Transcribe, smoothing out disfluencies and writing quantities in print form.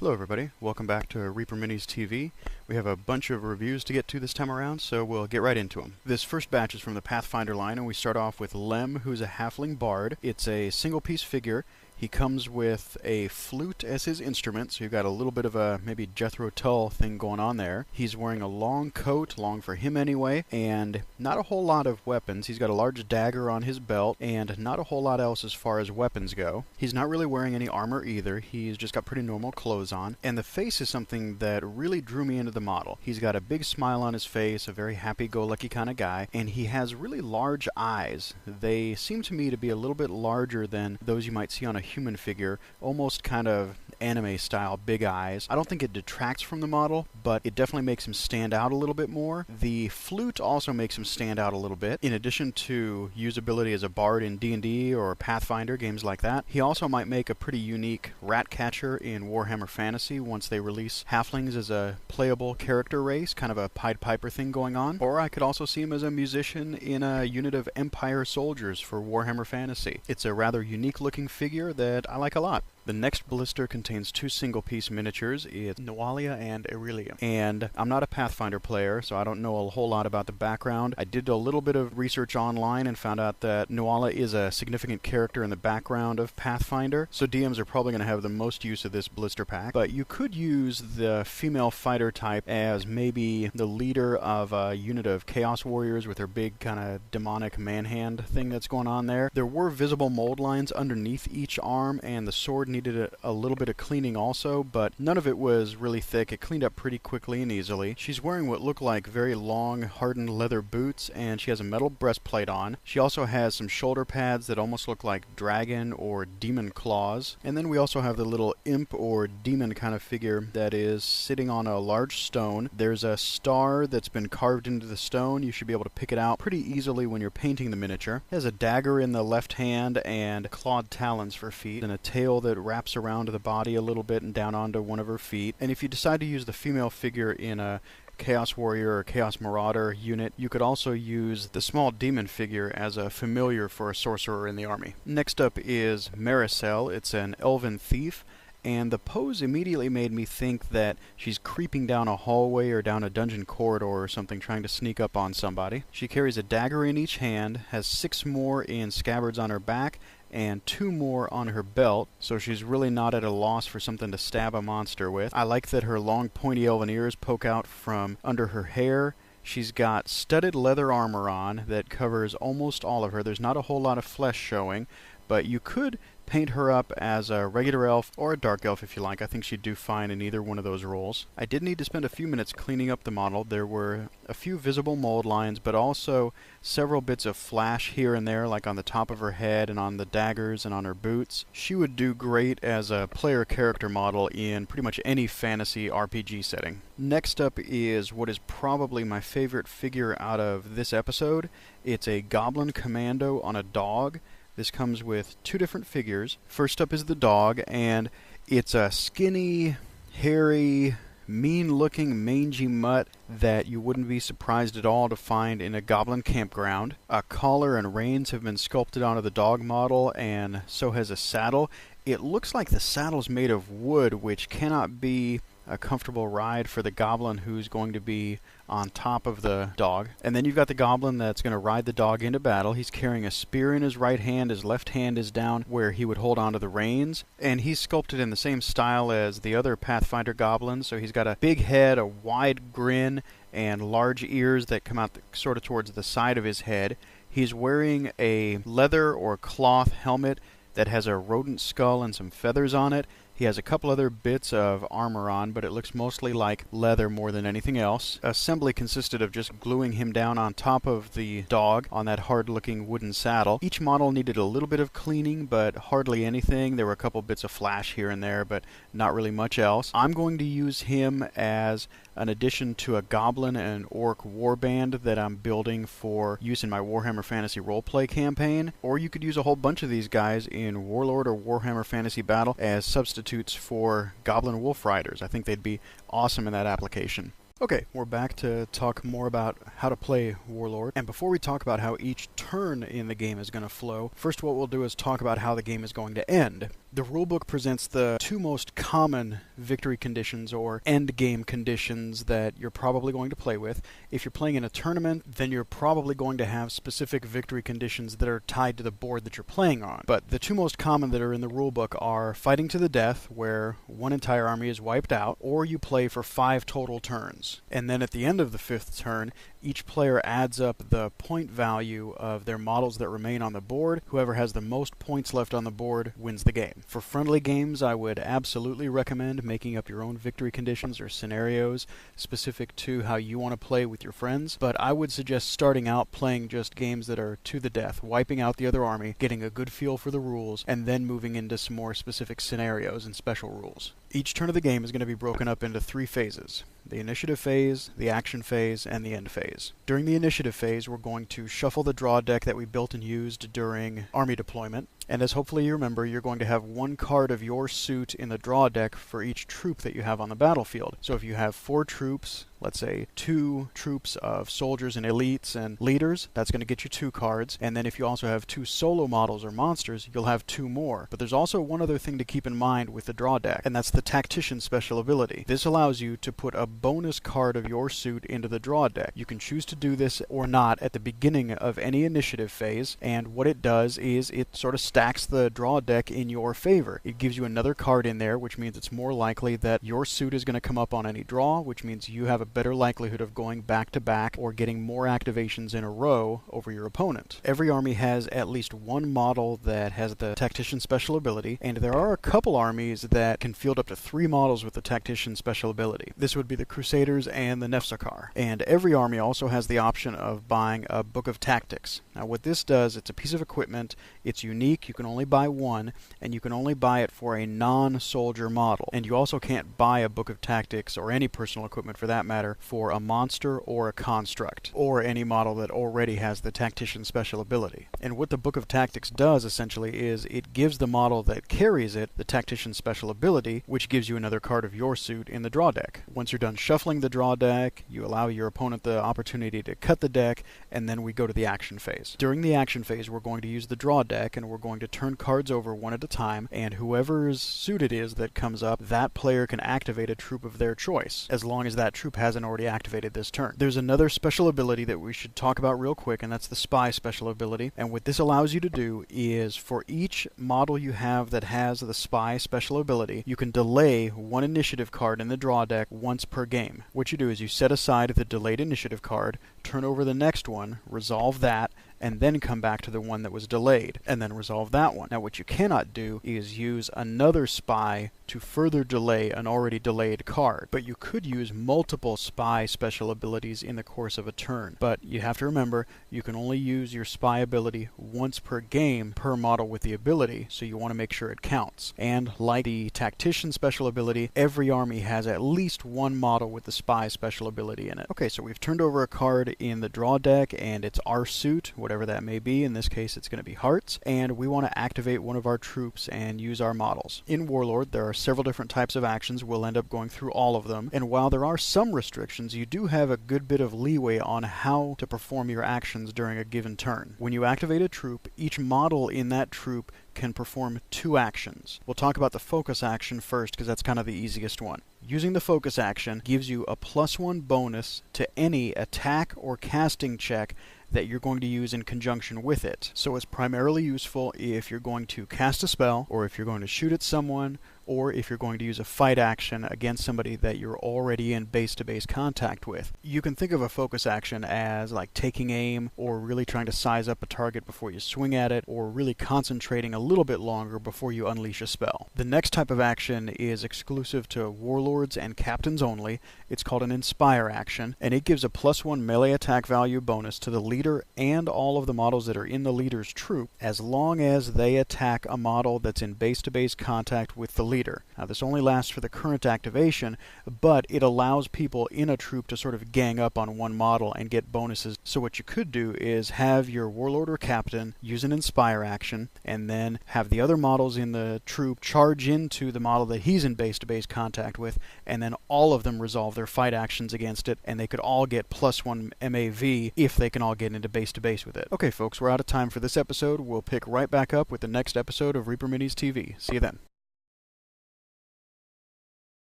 Hello everybody, welcome back to Reaper Minis TV. We have a bunch of reviews to get to this time around, so we'll get right into them. This first batch is from the Pathfinder line, and we start off with Lem, who's a halfling bard. It's a single-piece figure. He comes with a flute as his instrument, so you've got a little bit of a maybe Jethro Tull thing going on there. He's wearing a long coat, long for him anyway, and not a whole lot of weapons. He's got a large dagger on his belt, and not a whole lot else as far as weapons go. He's not really wearing any armor either. He's just got pretty normal clothes on, and the face is something that really drew me into the model. He's got a big smile on his face, a very happy-go-lucky kind of guy, and he has really large eyes. They seem to me to be a little bit larger than those you might see on a human figure, almost kind of anime style big eyes. I don't think it detracts from the model, but it definitely makes him stand out a little bit more. The flute also makes him stand out a little bit. In addition to usability as a bard in D&D or Pathfinder, games like that, he also might make a pretty unique rat catcher in Warhammer Fantasy once they release halflings as a playable character race, kind of a Pied Piper thing going on. Or I could also see him as a musician in a unit of Empire soldiers for Warhammer Fantasy. It's a rather unique looking figure that I like a lot. The next blister contains two single-piece miniatures. It's Noalia and Aurelia. And I'm not a Pathfinder player, so I don't know a whole lot about the background. I did a little bit of research online and found out that Noalia is a significant character in the background of Pathfinder, so DMs are probably going to have the most use of this blister pack. But you could use the female fighter type as maybe the leader of a unit of Chaos Warriors with her big kind of demonic man-hand thing that's going on there. There were visible mold lines underneath each arm, and the sword needed a little bit of cleaning also, but none of it was really thick. It cleaned up pretty quickly and easily. She's wearing what look like very long, hardened leather boots, and she has a metal breastplate on. She also has some shoulder pads that almost look like dragon or demon claws. And then we also have the little imp or demon kind of figure that is sitting on a large stone. There's a star that's been carved into the stone. You should be able to pick it out pretty easily when you're painting the miniature. It has a dagger in the left hand and clawed talons for feet, and a tail that wraps around the body a little bit and down onto one of her feet. And if you decide to use the female figure in a Chaos Warrior or Chaos Marauder unit, you could also use the small demon figure as a familiar for a sorcerer in the army. Next up is Maricel. It's an elven thief, and the pose immediately made me think that she's creeping down a hallway or down a dungeon corridor or something, trying to sneak up on somebody. She carries a dagger in each hand, has 6 more in scabbards on her back, and 2 more on her belt, so she's really not at a loss for something to stab a monster with. I like that her long pointy elven ears poke out from under her hair. She's got studded leather armor on that covers almost all of her. There's not a whole lot of flesh showing, but you could paint her up as a regular elf or a dark elf if you like. I think she'd do fine in either one of those roles. I did need to spend a few minutes cleaning up the model. There were a few visible mold lines, but also several bits of flash here and there, like on the top of her head and on the daggers and on her boots. She would do great as a player character model in pretty much any fantasy RPG setting. Next up is what is probably my favorite figure out of this episode. It's a goblin commando on a dog. This comes with 2 different figures. First up is the dog, and it's a skinny, hairy, mean-looking, mangy mutt that you wouldn't be surprised at all to find in a goblin campground. A collar and reins have been sculpted onto the dog model, and so has a saddle. It looks like the saddle's made of wood, which cannot be a comfortable ride for the goblin who's going to be on top of the dog. And then you've got the goblin that's going to ride the dog into battle. He's carrying a spear in his right hand. His left hand is down where he would hold onto the reins. And he's sculpted in the same style as the other Pathfinder goblins. So he's got a big head, a wide grin, and large ears that come out sort of towards the side of his head. He's wearing a leather or cloth helmet that has a rodent skull and some feathers on it. He has a couple other bits of armor on, but it looks mostly like leather more than anything else. Assembly consisted of just gluing him down on top of the dog on that hard-looking wooden saddle. Each model needed a little bit of cleaning, but hardly anything. There were a couple bits of flash here and there, but not really much else. I'm going to use him as an addition to a goblin and orc warband that I'm building for use in my Warhammer Fantasy roleplay campaign. Or you could use a whole bunch of these guys in Warlord or Warhammer Fantasy Battle as substitutes for Goblin Wolf Riders. I think they'd be awesome in that application. Okay, we're back to talk more about how to play Warlord. And before we talk about how each turn in the game is going to flow, first what we'll do is talk about how the game is going to end. The rulebook presents the two most common victory conditions or end game conditions that you're probably going to play with. If you're playing in a tournament, then you're probably going to have specific victory conditions that are tied to the board that you're playing on. But the two most common that are in the rulebook are fighting to the death, where one entire army is wiped out, or you play for 5 total turns. And then at the end of the 5th turn, each player adds up the point value of their models that remain on the board. Whoever has the most points left on the board wins the game. For friendly games, I would absolutely recommend making up your own victory conditions or scenarios specific to how you want to play with your friends, but I would suggest starting out playing just games that are to the death, wiping out the other army, getting a good feel for the rules, and then moving into some more specific scenarios and special rules. Each turn of the game is going to be broken up into 3 phases: the initiative phase, the action phase, and the end phase. During the initiative phase, we're going to shuffle the draw deck that we built and used during army deployment. And as hopefully you remember, you're going to have 1 card of your suit in the draw deck for each troop that you have on the battlefield. So if you have 4 troops, let's say 2 troops of soldiers and elites and leaders, that's going to get you 2 cards. And then if you also have 2 solo models or monsters, you'll have 2 more. But there's also one other thing to keep in mind with the draw deck, and that's the Tactician special ability. This allows you to put a bonus card of your suit into the draw deck. You can choose to do this or not at the beginning of any initiative phase, and what it does is it sort of stacks the draw deck in your favor. It gives you another card in there, which means it's more likely that your suit is going to come up on any draw, which means you have a better likelihood of going back to back or getting more activations in a row over your opponent. Every army has at least 1 model that has the Tactician special ability, and there are a couple armies that can field up to 3 models with the Tactician special ability. This would be the Crusaders and the Nefzakar. And every army also has the option of buying a Book of Tactics. Now what this does, it's a piece of equipment, it's unique, you can only buy 1, and you can only buy it for a non-soldier model. And you also can't buy a Book of Tactics, or any personal equipment for that matter, for a monster or a construct, or any model that already has the Tactician special ability. And what the Book of Tactics does essentially is it gives the model that carries it the Tactician special ability, which gives you another card of your suit in the draw deck. Once you're done shuffling the draw deck, you allow your opponent the opportunity to cut the deck, and then we go to the action phase. During the action phase, we're going to use the draw deck, and we're going to turn cards over one at a time, and whoever's suit it is that comes up, that player can activate a troop of their choice, as long as that troop hasn't already activated this turn. There's another special ability that we should talk about real quick, and that's the Spy special ability. And what this allows you to do is, for each model you have that has the Spy special ability, you can delay 1 initiative card in the draw deck once per game. What you do is you set aside the delayed initiative card, turn over the next one, resolve that, and then come back to the one that was delayed, and then resolve that one. Now what you cannot do is use another Spy to further delay an already delayed card, but you could use multiple Spy special abilities in the course of a turn. But you have to remember, you can only use your Spy ability once per game per model with the ability, so you want to make sure it counts. And like the Tactician special ability, every army has at least 1 model with the Spy special ability in it. Okay, so we've turned over a card in the draw deck, and it's our suit, whatever that may be. In this case, it's going to be hearts, and we want to activate one of our troops and use our models. In Warlord, there are several different types of actions. We'll end up going through all of them, and while there are some restrictions, you do have a good bit of leeway on how to perform your actions during a given turn. When you activate a troop, each model in that troop can perform 2 actions. We'll talk about the focus action first, because that's kind of the easiest one. Using the focus action gives you a +1 bonus to any attack or casting check that you're going to use in conjunction with it. So it's primarily useful if you're going to cast a spell, or if you're going to shoot at someone, or if you're going to use a fight action against somebody that you're already in base-to-base contact with. You can think of a focus action as like taking aim, or really trying to size up a target before you swing at it, or really concentrating a little bit longer before you unleash a spell. The next type of action is exclusive to warlords and captains only. It's called an Inspire action, and it gives a +1 melee attack value bonus to the leader and all of the models that are in the leader's troop, as long as they attack a model that's in base-to-base contact with the leader. leader. Now, this only lasts for the current activation, but it allows people in a troop to sort of gang up on one model and get bonuses. So what you could do is have your Warlord or Captain use an Inspire action, and then have the other models in the troop charge into the model that he's in base-to-base contact with, and then all of them resolve their fight actions against it, and they could all get +1 MAV if they can all get into base-to-base with it. Okay, folks, we're out of time for this episode. We'll pick right back up with the next episode of Reaper Minis TV. See you then.